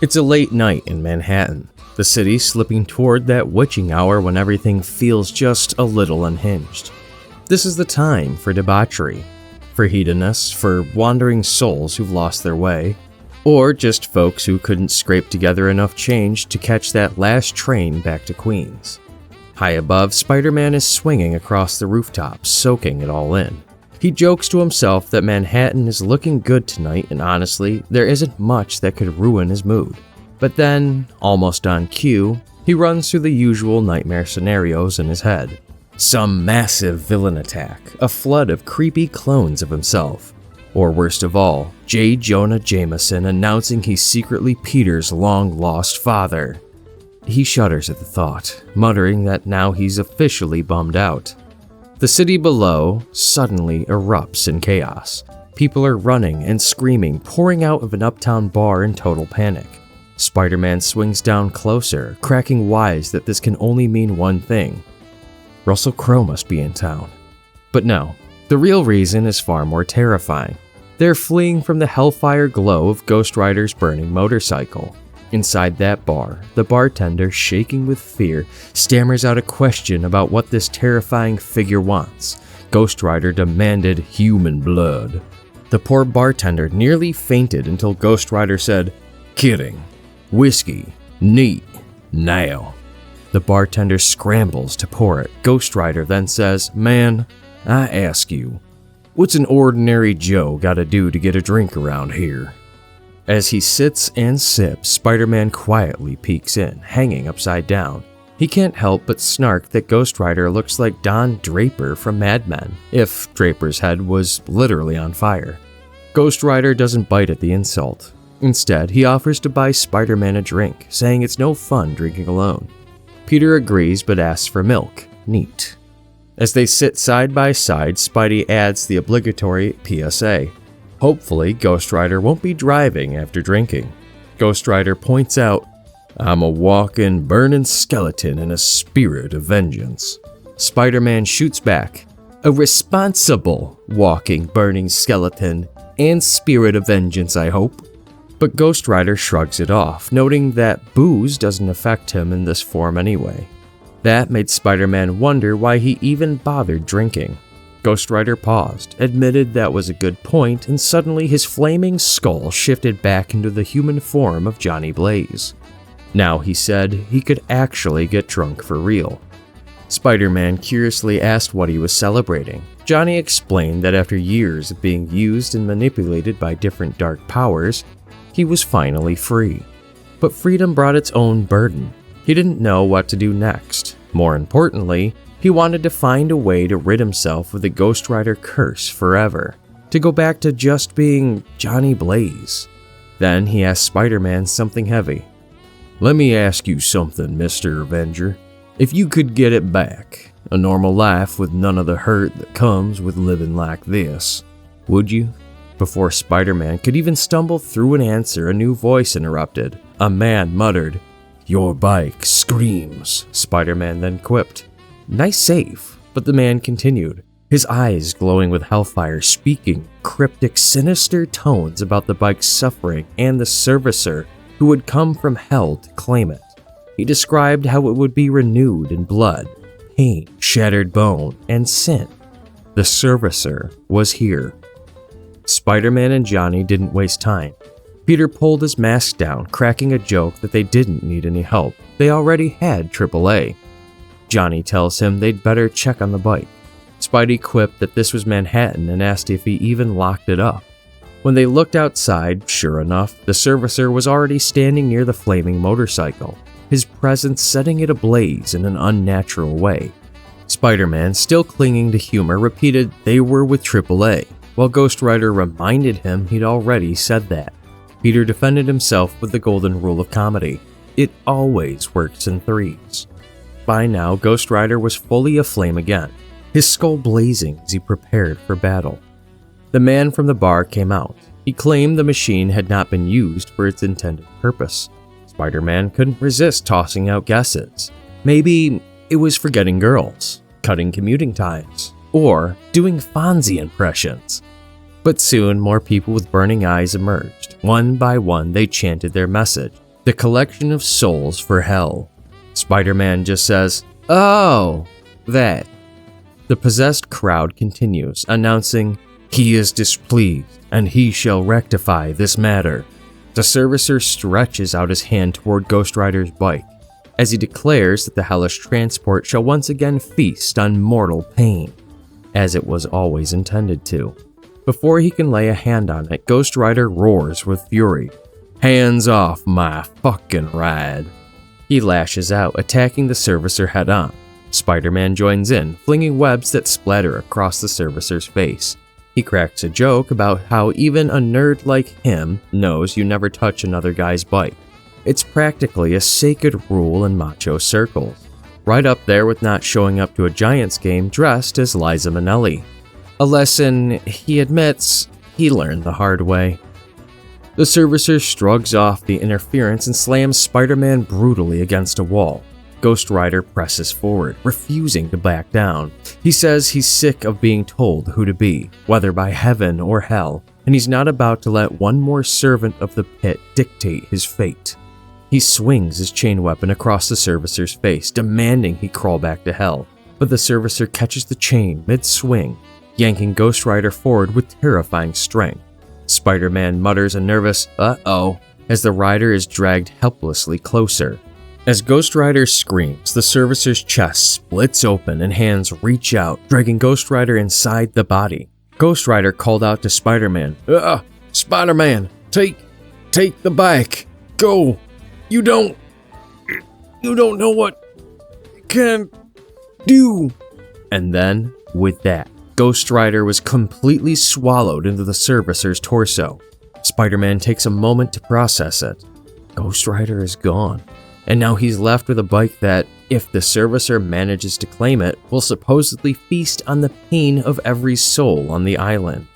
It's a late night in Manhattan, the city slipping toward that witching hour when everything feels just a little unhinged. This is the time for debauchery, for hedonists, for wandering souls who've lost their way, or just folks who couldn't scrape together enough change to catch that last train back to Queens. High above, Spider-Man is swinging across the rooftop, soaking it all in. He jokes to himself that Manhattan is looking good tonight, and honestly, there isn't much that could ruin his mood. But then, almost on cue, he runs through the usual nightmare scenarios in his head. Some massive villain attack, a flood of creepy clones of himself, or worst of all, J. Jonah Jameson announcing he's secretly Peter's long-lost father. He shudders at the thought, muttering that now he's officially bummed out. The city below suddenly erupts in chaos. People are running and screaming, pouring out of an uptown bar in total panic. Spider-Man swings down closer, cracking wise that this can only mean one thing. Russell Crowe must be in town. But no, the real reason is far more terrifying. They're fleeing from the hellfire glow of Ghost Rider's burning motorcycle. Inside that bar, the bartender, shaking with fear, stammers out a question about what this terrifying figure wants. Ghost Rider demanded human blood. The poor bartender nearly fainted until Ghost Rider said, "Kidding. Whiskey. Neat. Now." The bartender scrambles to pour it. Ghost Rider then says, "Man, I ask you, what's an ordinary Joe gotta do to get a drink around here?" As he sits and sips, Spider-Man quietly peeks in, hanging upside down. He can't help but snark that Ghost Rider looks like Don Draper from Mad Men, if Draper's head was literally on fire. Ghost Rider doesn't bite at the insult. Instead, he offers to buy Spider-Man a drink, saying it's no fun drinking alone. Peter agrees but asks for milk. Neat. As they sit side by side, Spidey adds the obligatory PSA. Hopefully, Ghost Rider won't be driving after drinking. Ghost Rider points out, "I'm a walking, burning skeleton in a spirit of vengeance." Spider-Man shoots back, "A responsible walking, burning skeleton and spirit of vengeance, I hope." But Ghost Rider shrugs it off, noting that booze doesn't affect him in this form anyway. That made Spider-Man wonder why he even bothered drinking. Ghost Rider paused, admitted that was a good point, and suddenly his flaming skull shifted back into the human form of Johnny Blaze. Now, he said, he could actually get drunk for real. Spider-Man curiously asked what he was celebrating. Johnny explained that after years of being used and manipulated by different dark powers, he was finally free. But freedom brought its own burden. He didn't know what to do next. More importantly, he wanted to find a way to rid himself of the Ghost Rider curse forever, to go back to just being Johnny Blaze. Then he asked Spider-Man something heavy. "Let me ask you something, Mr. Avenger. If you could get it back, a normal life with none of the hurt that comes with living like this, would you?" Before Spider-Man could even stumble through an answer, a new voice interrupted. A man muttered, "Your bike screams," Spider-Man then quipped. "Nice save," but the man continued, his eyes glowing with hellfire, speaking cryptic, sinister tones about the bike's suffering and the servicer who would come from hell to claim it. He described how it would be renewed in blood, pain, shattered bone, and sin. The servicer was here. Spider-Man and Johnny didn't waste time. Peter pulled his mask down, cracking a joke that they didn't need any help. They already had AAA. Johnny tells him they'd better check on the bike. Spidey quipped that this was Manhattan and asked if he even locked it up. When they looked outside, sure enough, the servicer was already standing near the flaming motorcycle, his presence setting it ablaze in an unnatural way. Spider-Man, still clinging to humor, repeated they were with AAA, while Ghost Rider reminded him he'd already said that. Peter defended himself with the golden rule of comedy. It always works in threes. By now, Ghost Rider was fully aflame again, his skull blazing as he prepared for battle. The man from the bar came out. He claimed the machine had not been used for its intended purpose. Spider-Man couldn't resist tossing out guesses. Maybe it was for getting girls, cutting commuting times, or doing Fonzie impressions. But soon, more people with burning eyes emerged. One by one, they chanted their message. the collection of souls for hell. Spider-Man just says, "Oh, that." The possessed crowd continues, announcing, "He is displeased, and he shall rectify this matter." The servicer stretches out his hand toward Ghost Rider's bike, as he declares that the hellish transport shall once again feast on mortal pain, as it was always intended to. Before he can lay a hand on it, Ghost Rider roars with fury. "Hands off my fucking ride." He lashes out, attacking the servicer head-on. Spider-Man joins in, flinging webs that splatter across the servicer's face. He cracks a joke about how even a nerd like him knows you never touch another guy's bike. It's practically a sacred rule in macho circles, right up there with not showing up to a Giants game dressed as Liza Minnelli. A lesson he admits he learned the hard way. The servicer shrugs off the interference and slams Spider-Man brutally against a wall. Ghost Rider presses forward, refusing to back down. He says he's sick of being told who to be, whether by heaven or hell, and he's not about to let one more servant of the pit dictate his fate. He swings his chain weapon across the servicer's face, demanding he crawl back to hell, but the servicer catches the chain mid-swing, yanking Ghost Rider forward with terrifying strength. Spider-Man mutters a nervous, "Uh-oh," as the rider is dragged helplessly closer. As Ghost Rider screams, the servicer's chest splits open and hands reach out, dragging Ghost Rider inside the body. Ghost Rider called out to Spider-Man, Spider-Man, take the bike, go, you don't know what you can do." And then, with that, Ghost Rider was completely swallowed into the servicer's torso. Spider-Man takes a moment to process it. Ghost Rider is gone. And now he's left with a bike that, if the servicer manages to claim it, will supposedly feast on the pain of every soul on the island.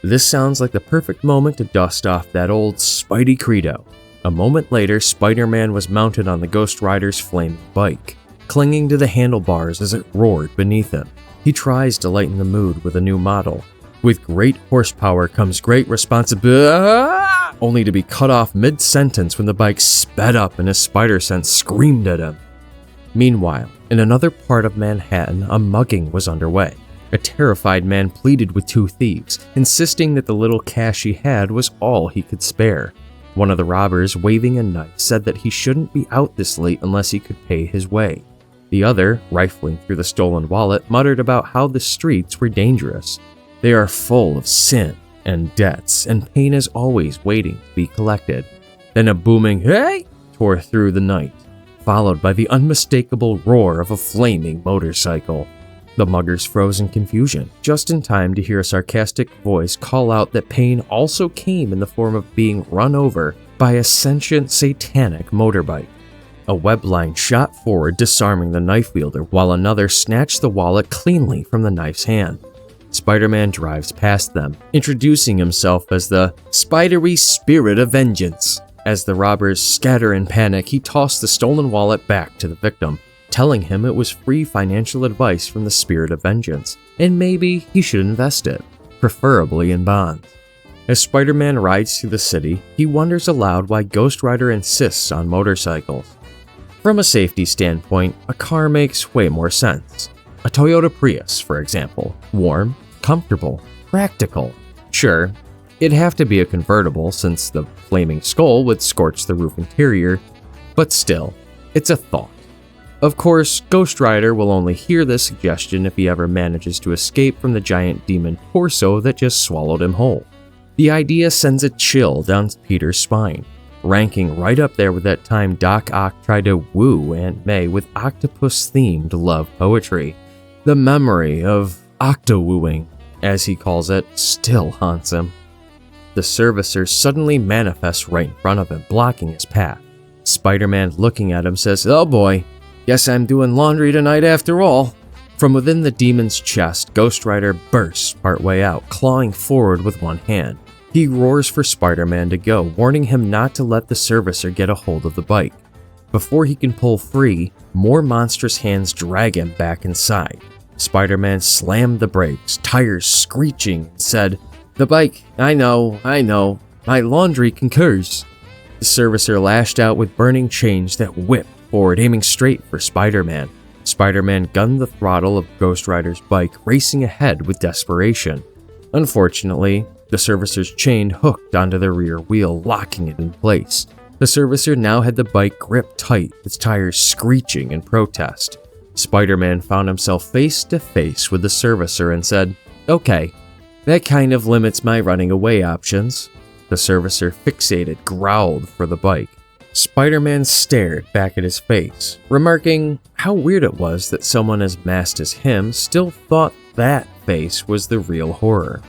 This sounds like the perfect moment to dust off that old Spidey credo. A moment later, Spider-Man was mounted on the Ghost Rider's flaming bike, clinging to the handlebars as it roared beneath him. He tries to lighten the mood with a new model. With great horsepower comes great responsibility, only to be cut off mid-sentence when the bike sped up and his spider sense screamed at him. Meanwhile, in another part of Manhattan, a mugging was underway. A terrified man pleaded with two thieves, insisting that the little cash he had was all he could spare. One of the robbers, waving a knife, said that he shouldn't be out this late unless he could pay his way. The other, rifling through the stolen wallet, muttered about how the streets were dangerous. They are full of sin and debts, and pain is always waiting to be collected. Then a booming "Hey!" tore through the night, followed by the unmistakable roar of a flaming motorcycle. The muggers froze in confusion, just in time to hear a sarcastic voice call out that pain also came in the form of being run over by a sentient satanic motorbike. A web line shot forward, disarming the knife wielder, while another snatched the wallet cleanly from the knife's hand. Spider-Man drives past them, introducing himself as the spidery spirit of vengeance. As the robbers scatter in panic, he tossed the stolen wallet back to the victim, telling him it was free financial advice from the spirit of vengeance, and maybe he should invest it, preferably in bonds. As Spider-Man rides through the city, he wonders aloud why Ghost Rider insists on motorcycles. From a safety standpoint, a car makes way more sense. A Toyota Prius, for example. Warm, comfortable, practical. Sure, it'd have to be a convertible since the flaming skull would scorch the roof interior, but still, it's a thought. Of course, Ghost Rider will only hear this suggestion if he ever manages to escape from the giant demon torso that just swallowed him whole. The idea sends a chill down Peter's spine, ranking right up there with that time Doc Ock tried to woo Aunt May with octopus-themed love poetry. The memory of octo-wooing, as he calls it, still haunts him. The servicer suddenly manifests right in front of him, blocking his path. Spider-Man, looking at him, says, "Oh boy, guess I'm doing laundry tonight after all." From within the demon's chest, Ghost Rider bursts partway out, clawing forward with one hand. He roars for Spider-Man to go, warning him not to let the servicer get a hold of the bike. Before he can pull free, more monstrous hands drag him back inside. Spider-Man slammed the brakes, tires screeching, and said, "The bike, I know, my laundry concurs." The servicer lashed out with burning chains that whipped forward, aiming straight for Spider-Man. Spider-Man gunned the throttle of Ghost Rider's bike, racing ahead with desperation. Unfortunately, the servicer's chain hooked onto the rear wheel, locking it in place. The servicer now had the bike gripped tight, its tires screeching in protest. Spider-Man found himself face to face with the servicer and said, "Okay, that kind of limits my running away options." The servicer, fixated, growled for the bike. Spider-Man stared back at his face, remarking how weird it was that someone as masked as him still thought that face was the real horror.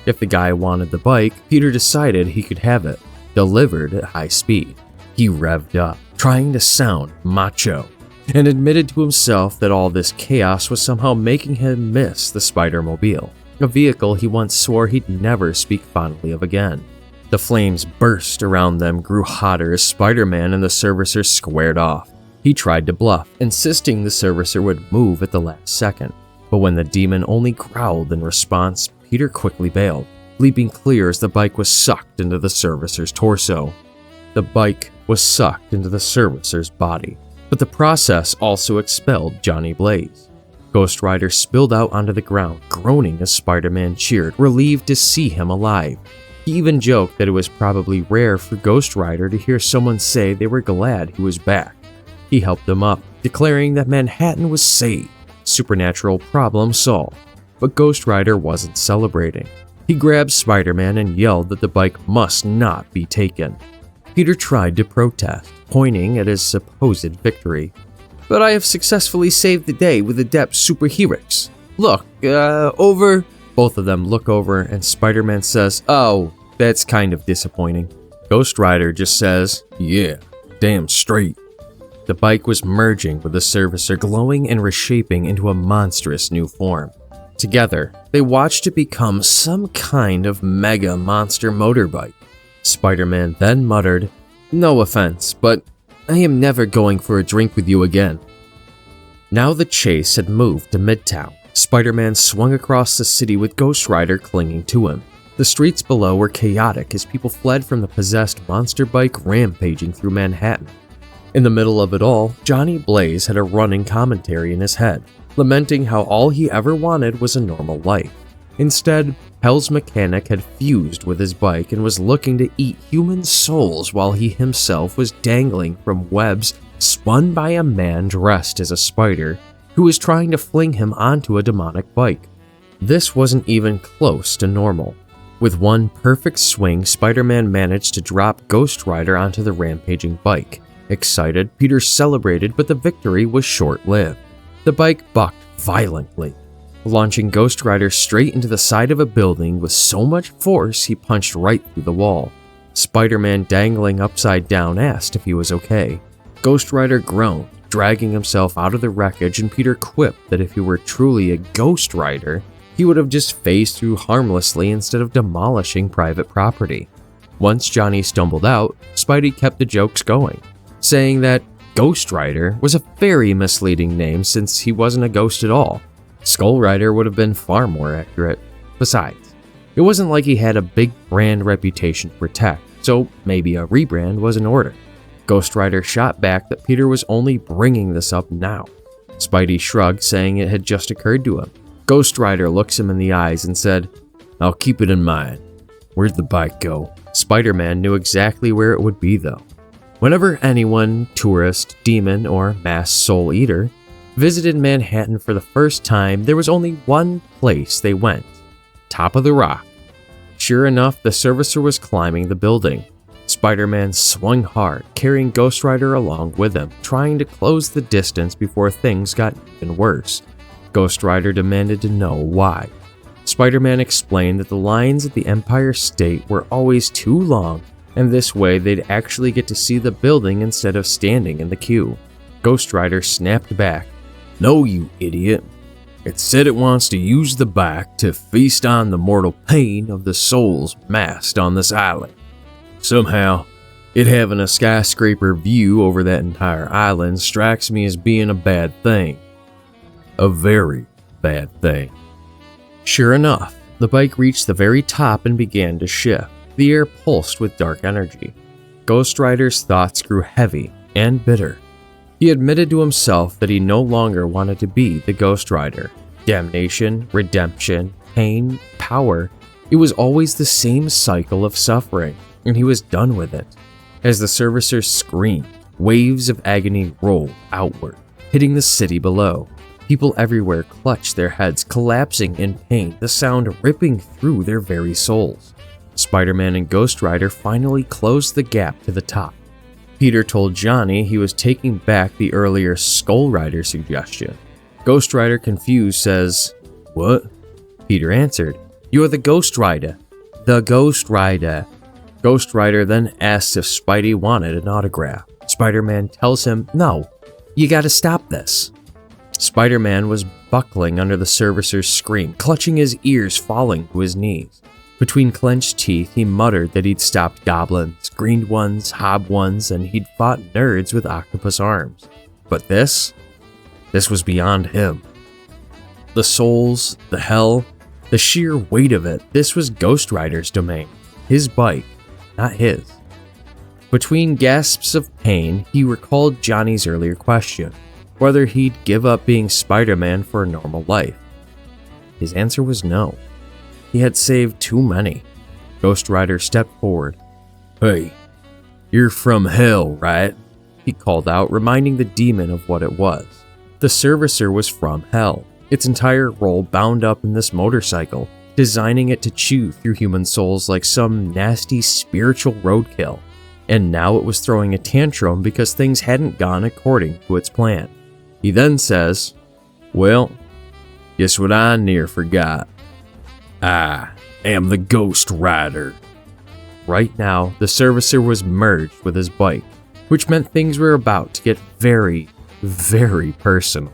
If the guy wanted the bike, Peter decided he could have it, delivered at high speed. He revved up, trying to sound macho, and admitted to himself that all this chaos was somehow making him miss the Spider-Mobile, a vehicle he once swore he'd never speak fondly of again. The flames burst around them, grew hotter as Spider-Man and the servicer squared off. He tried to bluff, insisting the servicer would move at the last second. But when the demon only growled in response, Peter quickly bailed, leaping clear as the bike was sucked into the servicer's torso. The bike was sucked into the servicer's body, but the process also expelled Johnny Blaze. Ghost Rider spilled out onto the ground, groaning as Spider-Man cheered, relieved to see him alive. He even joked that it was probably rare for Ghost Rider to hear someone say they were glad he was back. He helped him up, declaring that Manhattan was saved, supernatural problem solved. But Ghost Rider wasn't celebrating. He grabbed Spider-Man and yelled that the bike must not be taken. Peter tried to protest, pointing at his supposed victory. "But I have successfully saved the day with adept superheroes. Look, over." Both of them look over and Spider-Man says, "Oh, that's kind of disappointing." Ghost Rider just says, "Yeah, damn straight." The bike was merging with the servicer, glowing and reshaping into a monstrous new form. Together, they watched it become some kind of mega monster motorbike. Spider-Man then muttered, "No offense, but I am never going for a drink with you again." Now the chase had moved to Midtown. Spider-Man swung across the city with Ghost Rider clinging to him. The streets below were chaotic as people fled from the possessed monster bike rampaging through Manhattan. In the middle of it all, Johnny Blaze had a running commentary in his head, lamenting how all he ever wanted was a normal life. Instead, Hell's mechanic had fused with his bike and was looking to eat human souls while he himself was dangling from webs spun by a man dressed as a spider who was trying to fling him onto a demonic bike. This wasn't even close to normal. With one perfect swing, Spider-Man managed to drop Ghost Rider onto the rampaging bike. Excited, Peter celebrated, but the victory was short-lived. The bike bucked violently, launching Ghost Rider straight into the side of a building with so much force he punched right through the wall. Spider-Man, dangling upside down, asked if he was okay. Ghost Rider groaned, dragging himself out of the wreckage, and Peter quipped that if he were truly a Ghost Rider, he would have just phased through harmlessly instead of demolishing private property. Once Johnny stumbled out, Spidey kept the jokes going, saying that Ghost Rider was a very misleading name since he wasn't a ghost at all. Skull Rider would have been far more accurate. Besides, it wasn't like he had a big brand reputation to protect, so maybe a rebrand was in order. Ghost Rider shot back that Peter was only bringing this up now. Spidey shrugged, saying it had just occurred to him. Ghost Rider looks him in the eyes and said, "I'll keep it in mind. Where'd the bike go?" Spider-Man knew exactly where it would be though. Whenever anyone, tourist, demon, or mass soul eater, visited Manhattan for the first time, there was only one place they went: top of the rock. Sure enough, the servicer was climbing the building. Spider-Man swung hard, carrying Ghost Rider along with him, trying to close the distance before things got even worse. Ghost Rider demanded to know why. Spider-Man explained that the lines at the Empire State were always too long, and this way they'd actually get to see the building instead of standing in the queue. Ghost Rider snapped back, "No, you idiot. It said it wants to use the bike to feast on the mortal pain of the souls massed on this island. Somehow, it having a skyscraper view over that entire island strikes me as being a bad thing. A very bad thing." Sure enough, the bike reached the very top and began to shift. The air pulsed with dark energy. Ghost Rider's thoughts grew heavy and bitter. He admitted to himself that he no longer wanted to be the Ghost Rider. Damnation, redemption, pain, power, it was always the same cycle of suffering, and he was done with it. As the servicers screamed, waves of agony rolled outward, hitting the city below. People everywhere clutched their heads, collapsing in pain, the sound ripping through their very souls. Spider-Man and Ghost Rider finally closed the gap to the top. Peter told Johnny he was taking back the earlier Skull Rider suggestion. Ghost Rider, confused, says, "What?" Peter answered, "You're the Ghost Rider." "The Ghost Rider." Ghost Rider then asks if Spidey wanted an autograph. Spider-Man tells him, "No, you gotta stop this." Spider-Man was buckling under the servicer's scream, clutching his ears, falling to his knees. Between clenched teeth, he muttered that he'd stopped goblins, green ones, hob ones, and he'd fought nerds with octopus arms. But this was beyond him. The souls, the hell, the sheer weight of it, this was Ghost Rider's domain. His bike, not his. Between gasps of pain, he recalled Johnny's earlier question, whether he'd give up being Spider-Man for a normal life. His answer was no. He had saved too many. Ghost Rider stepped forward. "Hey, you're from hell, right?" he called out, reminding the demon of what it was. The servicer was from hell, its entire role bound up in this motorcycle, designing it to chew through human souls like some nasty spiritual roadkill. And now it was throwing a tantrum because things hadn't gone according to its plan. He then says, "Well, guess what I near forgot. I am the Ghost Rider." Right now, the servicer was merged with his bike, which meant things were about to get very, very personal.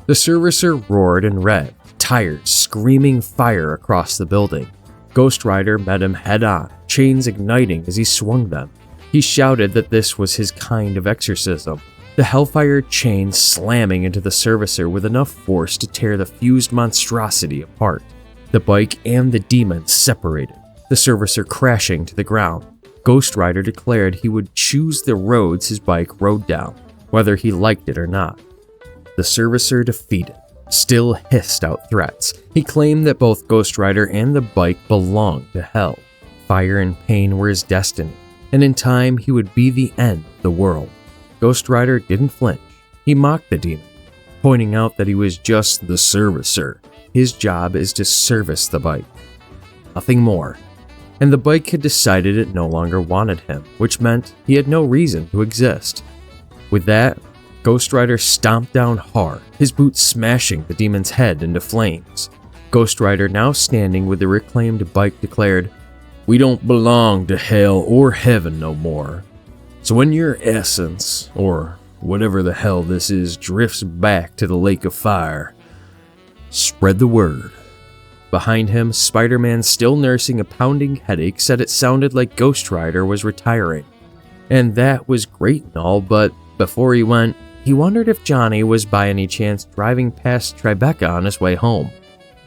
The servicer roared and revved, tires screaming fire across the building. Ghost Rider met him head-on, chains igniting as he swung them. He shouted that this was his kind of exorcism, the hellfire chain slamming into the servicer with enough force to tear the fused monstrosity apart. The bike and the demon separated, the servicer crashing to the ground. Ghost Rider declared he would choose the roads his bike rode down, whether he liked it or not. The servicer, defeated, still hissed out threats. He claimed that both Ghost Rider and the bike belonged to hell. Fire and pain were his destiny, and in time he would be the end of the world. Ghost Rider didn't flinch. He mocked the demon, pointing out that he was just the servicer. His job is to service the bike, nothing more. And the bike had decided it no longer wanted him, which meant he had no reason to exist. With that, Ghost Rider stomped down hard, his boots smashing the demon's head into flames. Ghost Rider, now standing with the reclaimed bike, declared, "We don't belong to hell or heaven no more. So when your essence, or whatever the hell this is, drifts back to the lake of fire, spread the word." Behind him, Spider-Man, still nursing a pounding headache, said it sounded like Ghost Rider was retiring. And that was great and all, but before he went, he wondered if Johnny was by any chance driving past Tribeca on his way home.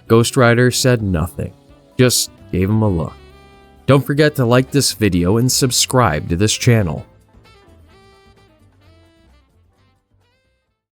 Ghost Rider said nothing, just gave him a look. Don't forget to like this video and subscribe to this channel.